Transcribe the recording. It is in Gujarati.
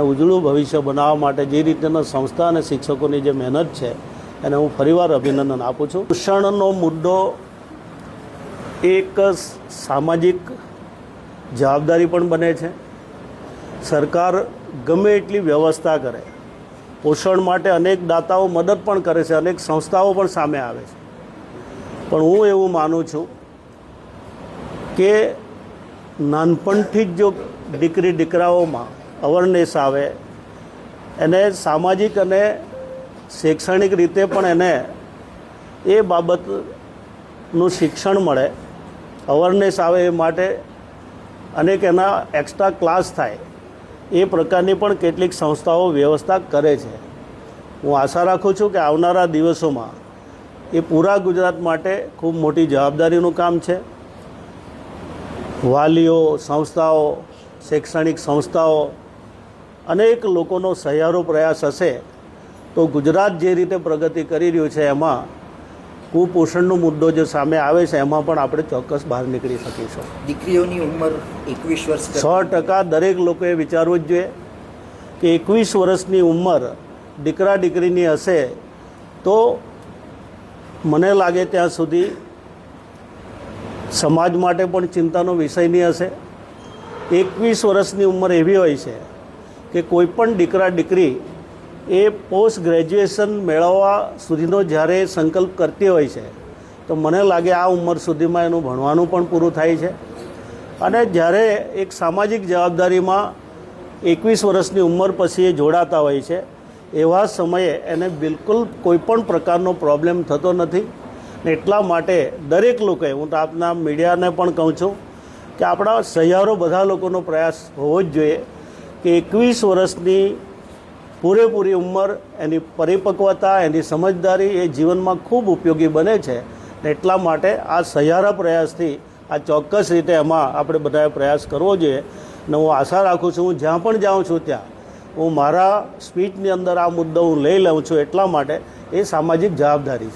ઉજળું ભવિષ્ય બનાવવા માટે જે રીતના સંસ્થા અને શિક્ષકોની જે મહેનત છે એને હું ફરીવાર અભિનંદન આપું છું. શિક્ષણનો મુદ્દો એક સામાજિક જવાબદારી પણ બને છે. સરકાર ગમે એટલી વ્યવસ્થા કરે, પોષણ માટે અનેક દાતાઓ મદદ પણ કરે છે, અનેક સંસ્થાઓ પણ સામે આવે છે, પણ હું એવું માનું છું કે નાનપણથી જ જો દીકરી દીકરાઓમાં અવેરનેસ આવે, એને સામાજિક અને શૈક્ષણિક રીતે પણ એને એ બાબતનું શિક્ષણ મળે, અવેરનેસ આવે, એ માટે અનેક એના એક્સ્ટ્રા ક્લાસ થાય, એ પ્રકારની પણ કેટલીક સંસ્થાઓ વ્યવસ્થા કરે છે. હું આશા રાખું છું કે આવનારા દિવસોમાં એ પૂરા ગુજરાત માટે ખૂબ મોટી જવાબદારીનું કામ છે. વાલીઓ, સંસ્થાઓ, શૈક્ષણિક સંસ્થાઓ, અનેક લોકોનો સહિયારો પ્રયાસ હશે તો ગુજરાત જે રીતે પ્રગતિ કરી રહ્યું છે એમાં કુપોષણનો મુદ્દો જે સામે આવે છે એમાં પણ આપણે ચોક્કસ બહાર નીકળી શકીશું. દીકરીઓની ઉંમર 21 વર્ષ 100% દરેક લોકોએ વિચારવું જ જોઈએ કે 21 વર્ષની ઉંમર દીકરા દીકરીની હશે તો મને લાગે ત્યાં સુધી સમાજ માટે પણ ચિંતાનો વિષય નહીં હશે. 21 વર્ષની ઉંમર એવી હોય છે કે કોઈ પણ દીકરા દીકરી એ પોસ્ટ ગ્રેજ્યુએશન મેળવવા સુધીનો જ્યારે સંકલ્પ કરતી હોય છે તો મને લાગે આ ઉંમર સુધીમાં એનું ભણવાનું પણ પૂરું થાય છે. અને જ્યારે એક સામાજિક જવાબદારીમાં 21 વર્ષની ઉંમર પછી એ જોડાતા હોય છે, એવા સમયે એને બિલકુલ કોઈ પણ પ્રકારનો પ્રોબ્લેમ થતો નથી. એટલા માટે દરેક લોકોએ, હું તો આપના મીડિયાને પણ કહું છું કે આપણા સહિયારો બધા લોકોનો પ્રયાસ હોવો જ જોઈએ કે 21 વર્ષની પૂરેપૂરી ઉંમર, એની પરિપક્વતા, એની સમજદારી એ જીવનમાં ખૂબ ઉપયોગી બને છે. એટલા માટે આ સહિયારા પ્રયાસથી આ ચોક્કસ રીતે એમાં આપણે બધાએ પ્રયાસ કરવો જોઈએ. અને હું આશા રાખું છું, હું જ્યાં પણ જાઉં છું ત્યાં હું મારા સ્પીચની અંદર આ મુદ્દો હું લઈ લઉં છું, એટલા માટે એ સામાજિક જવાબદારી છે.